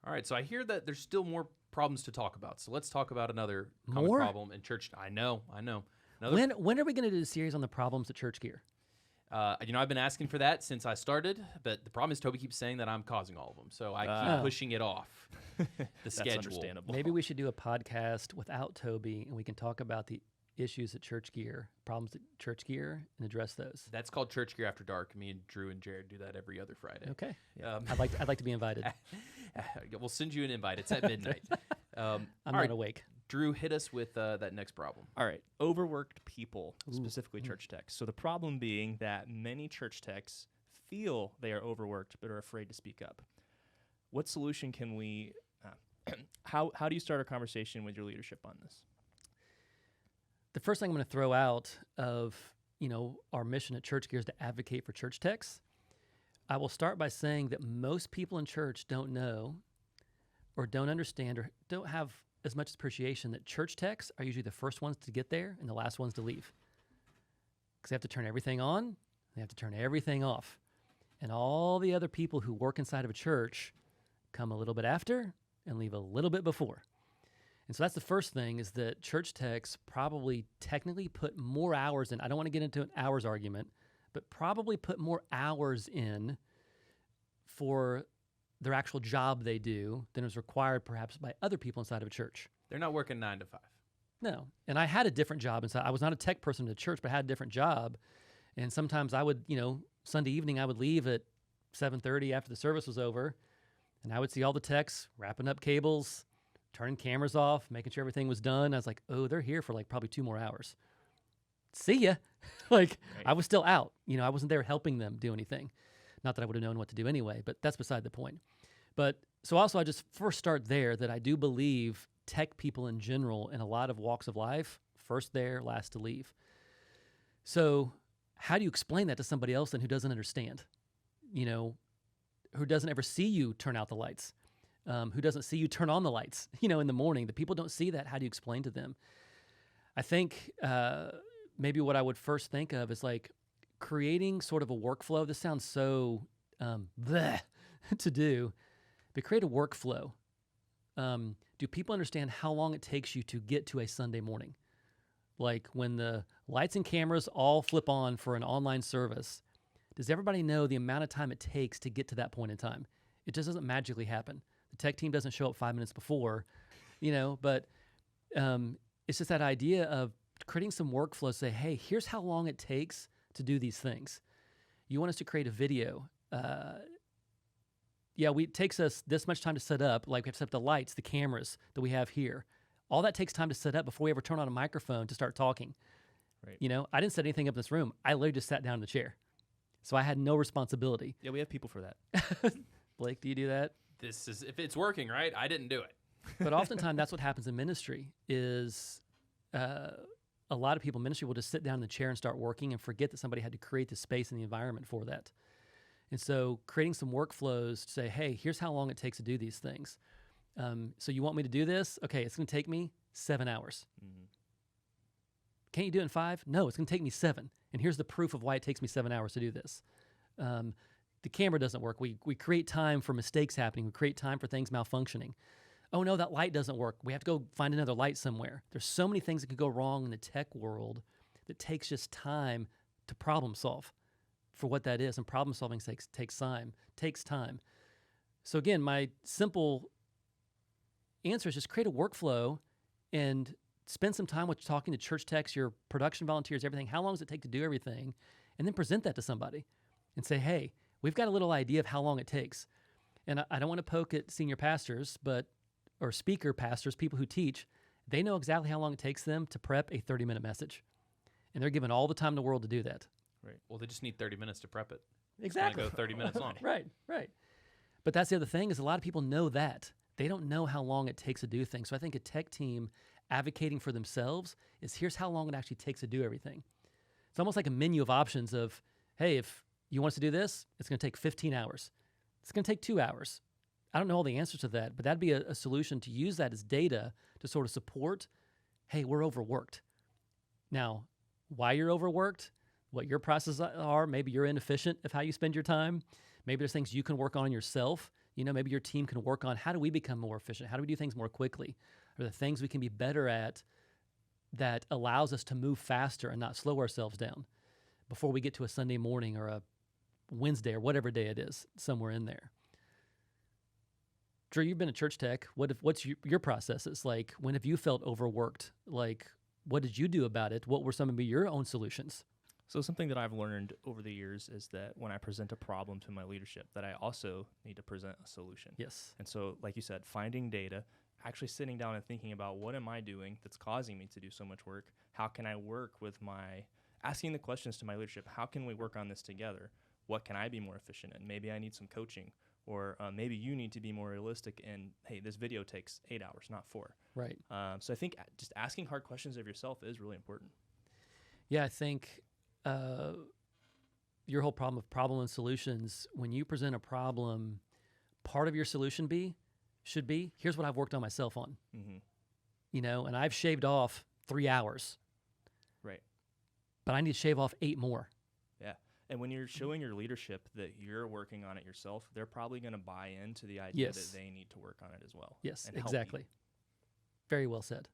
All right, so I hear that there's still more problems to talk about. So let's talk about another common More? problem in church. I know. Another, When are we going to do a series on the problems at church gear? I've been asking for that since I started, but the problem is Toby keeps saying that I'm causing all of them, so I keep Oh. pushing it off the That's schedule. understandable. Maybe we should do a podcast without Toby, and we can talk about the issues at church gear, problems at church gear, and address those. That's called Church Gear After Dark. Me and Drew and Jared do that every other Friday. Okay. Um, I'd like to be invited. we'll send you an invite. It's at midnight. I'm all not right, awake. Drew, hit us with that next problem. All right, overworked people, specifically Mm. church techs. So the problem being that many church techs feel they are overworked but are afraid to speak up. What solution can we? How do you start a conversation with your leadership on this? The first thing I'm going to throw out of our mission at Church Gear is to advocate for church techs. I will start by saying that most people in church don't know or don't understand or don't have as much appreciation that church techs are usually the first ones to get there and the last ones to leave. Because they have to turn everything on, they have to turn everything off. And all the other people who work inside of a church come a little bit after and leave a little bit before. And so that's the first thing, is that church techs probably technically put more hours in. I don't want to get into an hours argument, but probably put more hours in for their actual job they do than is required perhaps by other people inside of a church. They're not working 9 to 5. No. And I had a different job inside. I was not a tech person at church, but I had a different job. And sometimes I would, Sunday evening, I would leave at 7:30 after the service was over, and I would see all the techs wrapping up cables, turning cameras off, making sure everything was done. I was like, oh, they're here for like probably 2 more hours. See ya. Right. I was still out. I wasn't there helping them do anything. Not that I would have known what to do anyway, but that's beside the point. But so also I just first start there that I do believe tech people in general in a lot of walks of life, first there, last to leave. So how do you explain that to somebody else then who doesn't understand? Who doesn't ever see you turn out the lights? Who doesn't see you turn on the lights, in the morning? The people don't see that. How do you explain to them? I think maybe what I would first think of is like creating sort of a workflow. This sounds so bleh to do, but create a workflow. Do people understand how long it takes you to get to a Sunday morning? Like when the lights and cameras all flip on for an online service, does everybody know the amount of time it takes to get to that point in time? It just doesn't magically happen. The tech team doesn't show up 5 minutes before, but it's just that idea of creating some workflow. Say, hey, here's how long it takes to do these things. You want us to create a video. It takes us this much time to set up. Like we have to set up the lights, the cameras that we have here. All that takes time to set up before we ever turn on a microphone to start talking. Right. I didn't set anything up in this room. I literally just sat down in the chair. So I had no responsibility. Yeah, we have people for that. Blake, do you do that? This is, if it's working, right? I didn't do it. But oftentimes that's what happens in ministry is a lot of people in ministry will just sit down in the chair and start working and forget that somebody had to create the space and the environment for that. And so creating some workflows to say, hey, here's how long it takes to do these things. So you want me to do this? Okay, it's going to take me 7 hours. Mm-hmm. Can't you do it in 5? No, it's going to take me 7. And here's the proof of why it takes me 7 hours to do this. The camera doesn't work. We create time for mistakes happening. We create time for things malfunctioning. Oh, no, that light doesn't work. We have to go find another light somewhere. There's so many things that could go wrong in the tech world that takes just time to problem solve for what that is. And problem solving takes time. So again, my simple answer is just create a workflow and spend some time with talking to church techs, your production volunteers, everything. How long does it take to do everything? And then present that to somebody and say, hey, we've got a little idea of how long it takes. And I don't want to poke at senior pastors, or speaker pastors, people who teach. They know exactly how long it takes them to prep a 30-minute message. And they're given all the time in the world to do that. Right. Well, they just need 30 minutes to prep it. Exactly. It's gonna go 30 minutes long. Right. But that's the other thing is a lot of people know that. They don't know how long it takes to do things. So I think a tech team advocating for themselves is here's how long it actually takes to do everything. It's almost like a menu of options of, hey, if you want us to do this, it's going to take 15 hours. It's going to take 2 hours. I don't know all the answers to that, but that'd be a solution to use that as data to sort of support, hey, we're overworked. Now, why you're overworked, what your processes are, maybe you're inefficient of how you spend your time. Maybe there's things you can work on yourself. maybe your team can work on how do we become more efficient? How do we do things more quickly? Or the things we can be better at that allows us to move faster and not slow ourselves down before we get to a Sunday morning or a Wednesday or whatever day it is, somewhere in there. Drew, you've been a church tech. What's your processes? Like, when have you felt overworked? Like, what did you do about it? What were some of your own solutions? So something that I've learned over the years is that when I present a problem to my leadership, that I also need to present a solution. Yes. And so, like you said, finding data, actually sitting down and thinking about what am I doing that's causing me to do so much work? How can I work with asking the questions to my leadership, how can we work on this together? What can I be more efficient in? Maybe I need some coaching, or maybe you need to be more realistic in, hey, this video takes 8 hours, not 4. Right. So I think just asking hard questions of yourself is really important. Yeah, I think your whole problem and solutions, when you present a problem, part of your solution should be, here's what I've worked on myself on. Mm-hmm. And I've shaved off 3 hours. Right. But I need to shave off 8 more. Yeah. And when you're showing your leadership that you're working on it yourself, they're probably going to buy into the idea that they need to work on it as well. Yes, and help exactly. you. Very well said.